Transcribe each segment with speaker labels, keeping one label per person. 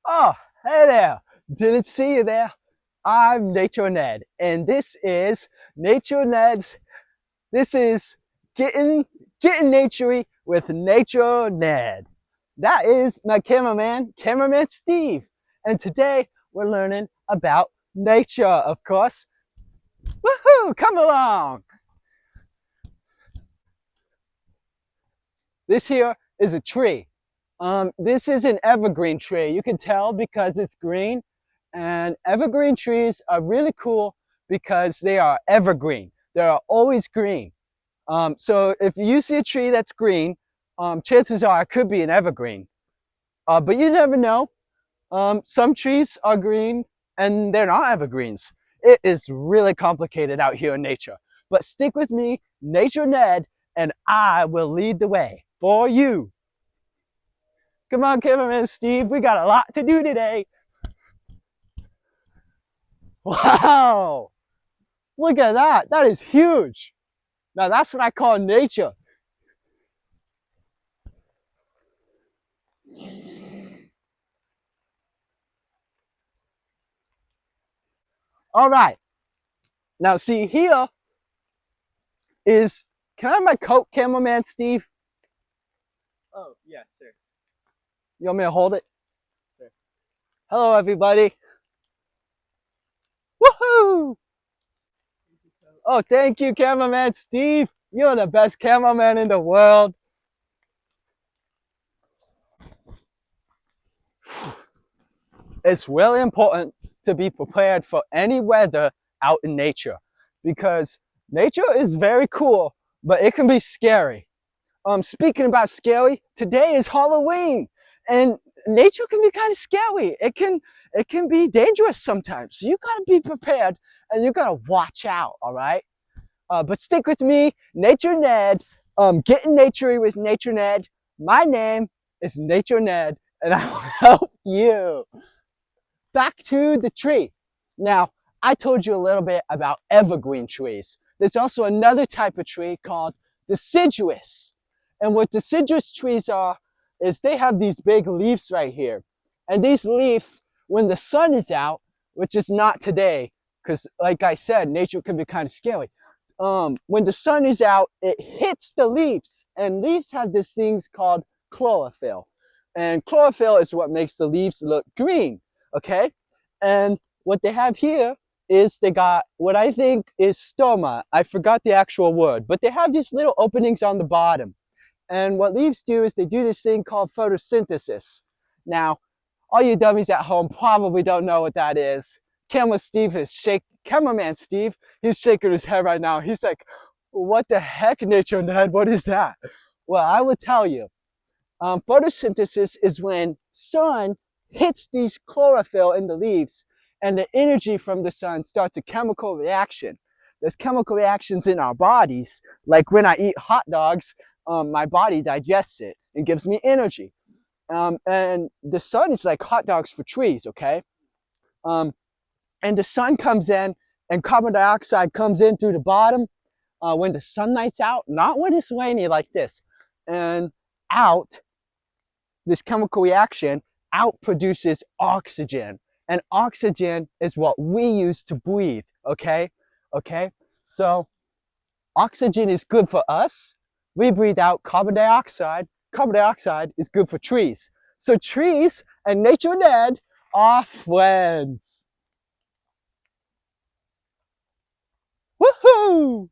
Speaker 1: Oh, hey there. Didn't see you there. I'm Nature Ned, and this is Nature Ned's. This is Gettin Naturey with Nature Ned. That is my cameraman Steve. And today we're learning about nature, of course. Woohoo! Come along. This here is a tree. This is an evergreen tree. You can tell because it's green. And evergreen trees are really cool because they are evergreen. They are always green. So if you see a tree that's green, chances are it could be an evergreen. But you never know. Some trees are green and they're not evergreens. It is really complicated out here in nature. But stick with me, Nature Ned, and I will lead the way for you. Come on, cameraman Steve, we got a lot to do today. Wow, look at that. That is huge. Now that's what I call nature. All right. Now see here is, can I have my coat, cameraman Steve?
Speaker 2: Oh, yeah, sure.
Speaker 1: You want me to hold it? Sure. Hello, everybody. Woohoo! Oh, thank you, cameraman Steve. You're the best cameraman in the world. It's really important to be prepared for any weather out in nature because nature is very cool, but it can be scary. Speaking about scary, today is Halloween, and nature can be kind of scary. It can be dangerous sometimes. So you gotta be prepared, and you gotta watch out. All right. But stick with me, Nature Ned. Getting naturey with Nature Ned. My name is Nature Ned, and I will help you. Back to the tree. Now, I told you a little bit about evergreen trees. There's also another type of tree called deciduous. And what deciduous trees are is they have these big leaves right here. And these leaves, when the sun is out, which is not today, because like I said, nature can be kind of scary. When the sun is out, it hits the leaves, and leaves have these things called chlorophyll. And chlorophyll is what makes the leaves look green, okay? And what they have here is they got what I think is stoma. I forgot the actual word, but they have these little openings on the bottom. And what leaves do is they do this thing called photosynthesis. Now, all you dummies at home probably don't know what that is. Cameraman Steve, he's shaking his head right now. He's like, what the heck, Nature Ned? What is that? Well, I will tell you. Photosynthesis is when sun hits these chlorophyll in the leaves, and the energy from the sun starts a chemical reaction. There's chemical reactions in our bodies, like when I eat hot dogs, my body digests it and gives me energy. And the sun is like hot dogs for trees, okay? Um, and the sun comes in, and carbon dioxide comes in through the bottom when the sunlight's out, not when it's rainy like this. And out, this chemical reaction out produces oxygen, and oxygen is what we use to breathe. Okay, so oxygen is good for us. We breathe out carbon dioxide. Carbon dioxide is good for trees. So trees and Nature Ned are friends. Woohoo!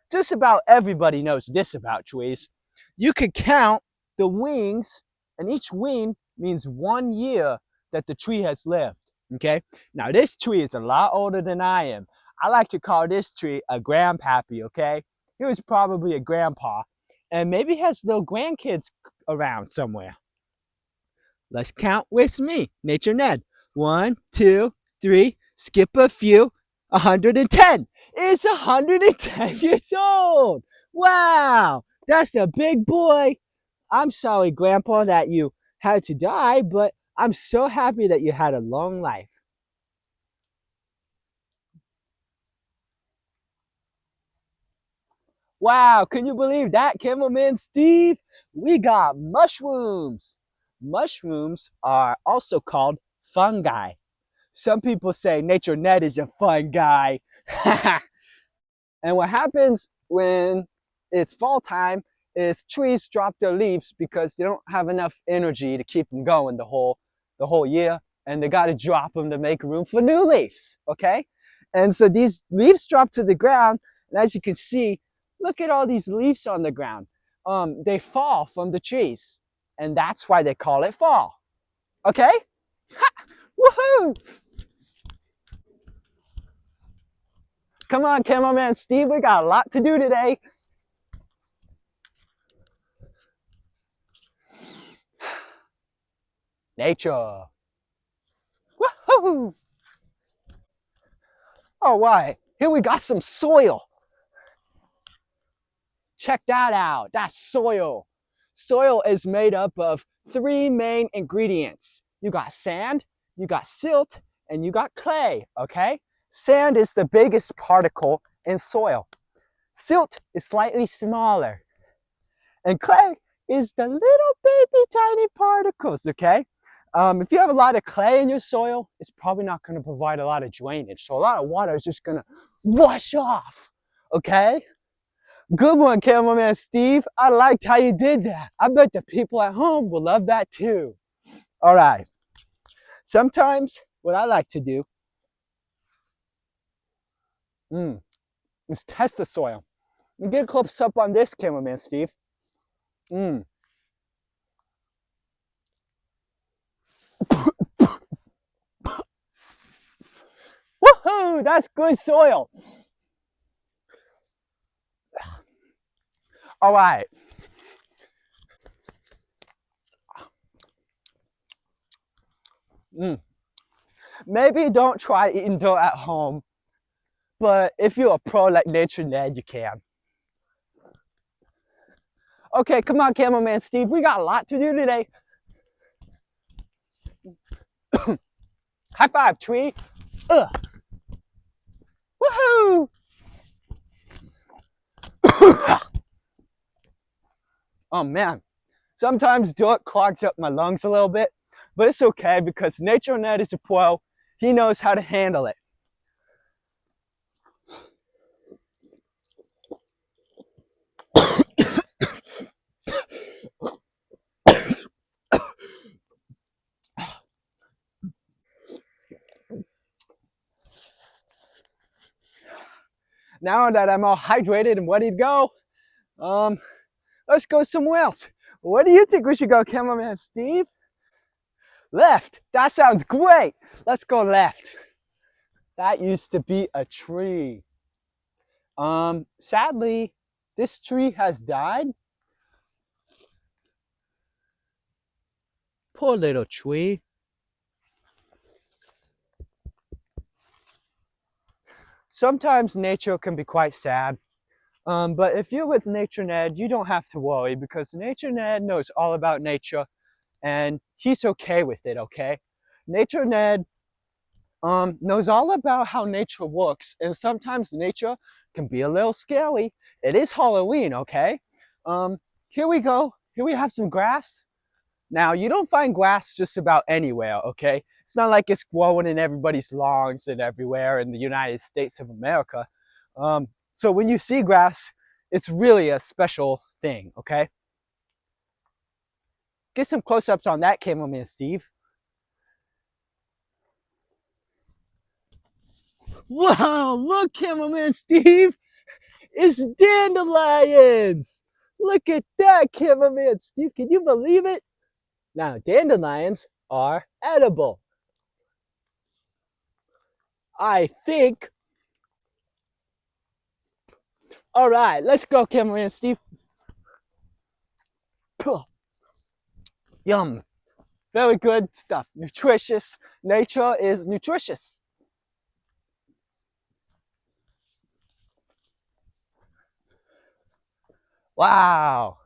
Speaker 1: Just about everybody knows this about trees. You could count the wings, and each wing means 1 year that the tree has lived. Okay, now this tree is a lot older than I am. I like to call this tree a grandpappy. Okay, he was probably a grandpa, and maybe has little grandkids around somewhere. Let's count with me, Nature Ned. 1, 2, 3, skip a few, 110. It's 110 years old. Wow, that's a big boy. I'm sorry, Grandpa, that you had to die, but I'm so happy that you had a long life. Wow, can you believe that, Cameraman Steve? We got mushrooms. Mushrooms are also called fungi. Some people say Nature Ned is a fun guy. And what happens when it's fall time is trees drop their leaves because they don't have enough energy to keep them going the whole year, and they got to drop them to make room for new leaves, okay? And so these leaves drop to the ground, and as you can see, look at all these leaves on the ground. They fall from the trees, and that's why they call it fall, okay? Ha! Woohoo! Come on, cameraman Steve, we got a lot to do today. Nature. Woohoo! All right, here we got some soil. Check that out. That's soil. Soil is made up of three main ingredients. You got sand, you got silt, and you got clay, okay? Sand is the biggest particle in soil. Silt is slightly smaller. And clay is the little baby tiny particles, okay? If you have a lot of clay in your soil, it's probably not going to provide a lot of drainage. So a lot of water is just going to wash off, okay? Good one, cameraman Steve. I liked how you did that. I bet the people at home will love that too. All right. Sometimes what I like to do is test the soil. Get a close up on this, cameraman Steve. Woohoo! That's good soil. All right. Maybe don't try eating dirt at home, but if you're a pro like Nature Ned, you can. Okay, come on, cameraman Steve. We got a lot to do today. High five, tree. Woohoo! Oh man, sometimes dirt clogs up my lungs a little bit, but it's okay because Nature Ned is a pro. He knows how to handle it. Now that I'm all hydrated and ready to go, let's go somewhere else. Where do you think we should go, cameraman Steve? Left. That sounds great. Let's go left. That used to be a tree. Sadly, this tree has died. Poor little tree. Sometimes nature can be quite sad. But if you're with Nature Ned, you don't have to worry because Nature Ned knows all about nature and he's okay with it, okay? Nature Ned knows all about how nature works, and sometimes nature can be a little scary. It is Halloween, okay? Here we go. Here we have some grass. Now, you don't find grass just about anywhere, okay? It's not like it's growing in everybody's lawns and everywhere in the United States of America. So when you see grass, it's really a special thing, okay? Get some close-ups on that, cameraman Steve. Wow, look, cameraman Steve! It's dandelions! Look at that, cameraman Steve. Can you believe it? Now, dandelions are edible. I think. All right, let's go, cameraman Steve. Yum. Very good stuff. Nutritious. Nature is nutritious. Wow.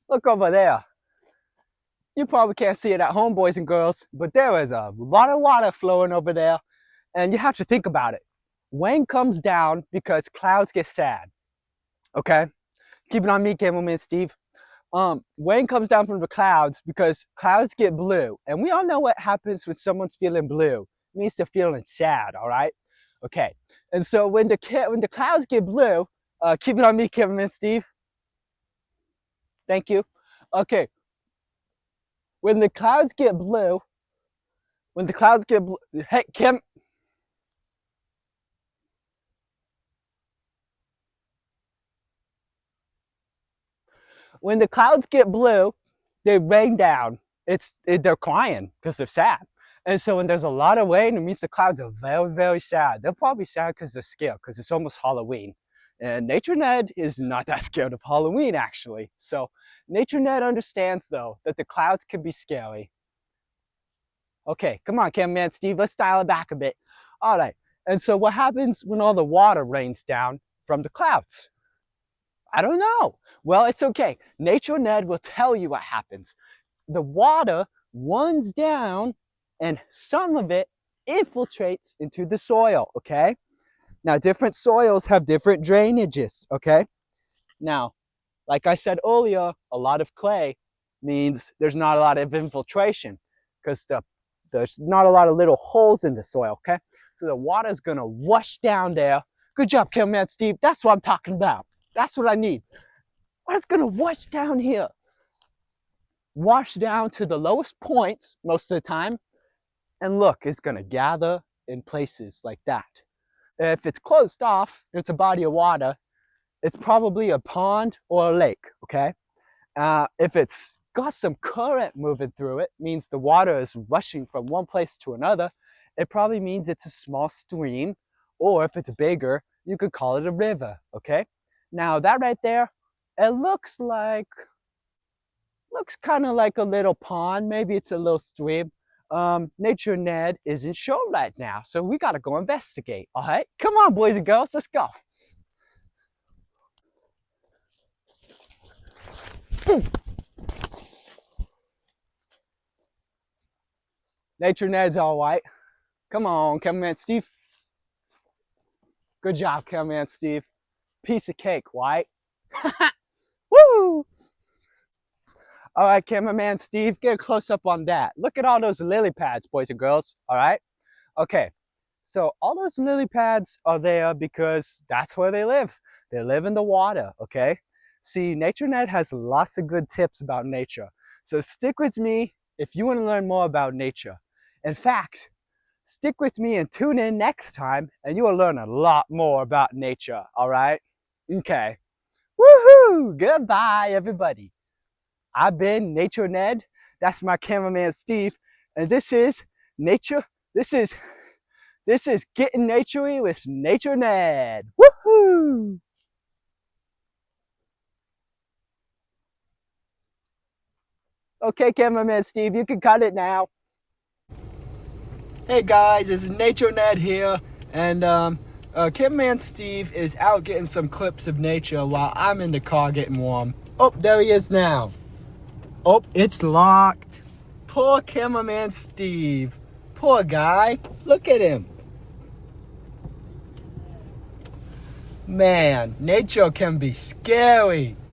Speaker 1: Look over there. You probably can't see it at home, boys and girls, but there is a lot of water flowing over there, and you have to think about it. Rain comes down because clouds get sad. Okay? Keep it on me, cameraman Steve. Rain comes down from the clouds because clouds get blue. And we all know what happens when someone's feeling blue. It means they're feeling sad, all right? Okay. And so when the clouds get blue, keep it on me, Cameraman Steve. Thank you. Okay. When the clouds get blue, hey, Kim. When the clouds get blue, they rain down. They're crying because they're sad. And so when there's a lot of rain, it means the clouds are very, very sad. They're probably sad because they're scared because it's almost Halloween. And Nature Ned is not that scared of Halloween, actually. So Nature Ned understands, though, that the clouds can be scary. Okay, come on, cameraman Steve, let's dial it back a bit. All right, and so what happens when all the water rains down from the clouds? I don't know. Well, it's okay. Nature Ned will tell you what happens. The water runs down and some of it infiltrates into the soil, okay? Now, different soils have different drainages, okay? Now, like I said earlier, a lot of clay means there's not a lot of infiltration because there's not a lot of little holes in the soil, okay? So the water's gonna rush down there. Good job, cameraman Steve. That's what I'm talking about. That's what I need. Water's gonna rush down here. Wash down to the lowest points most of the time. And look, it's gonna gather in places like that. If it's closed off, it's a body of water, it's probably a pond or a lake, okay? If it's got some current moving through it, means the water is rushing from one place to another, it probably means it's a small stream, or if it's bigger, you could call it a river, okay? Now that right there, it looks kind of like a little pond, maybe it's a little stream. Nature Ned isn't sure right now, so we gotta go investigate, all right? Come on, boys and girls, let's go. Nature Ned's all right. Come on, cameraman Steve. Good job, cameraman Steve. Piece of cake, right? Woo! All right, cameraman Steve, get a close up on that. Look at all those lily pads, boys and girls, all right? Okay, so all those lily pads are there because that's where they live. They live in the water, okay? See, Nature Ned has lots of good tips about nature. So stick with me if you want to learn more about nature. In fact, stick with me and tune in next time and you will learn a lot more about nature, all right? Okay. Woohoo! Goodbye, everybody. I've been Nature Ned. That's my cameraman Steve. And this is Gettin Naturey with Nature Ned. Woohoo! Okay, cameraman Steve, you can cut it now. Hey guys, it's Nature Ned here, and cameraman Steve is out getting some clips of nature while I'm in the car getting warm. Oh, there he is now. Oh, it's locked. Poor cameraman Steve. Poor guy. Look at him. Man, nature can be scary.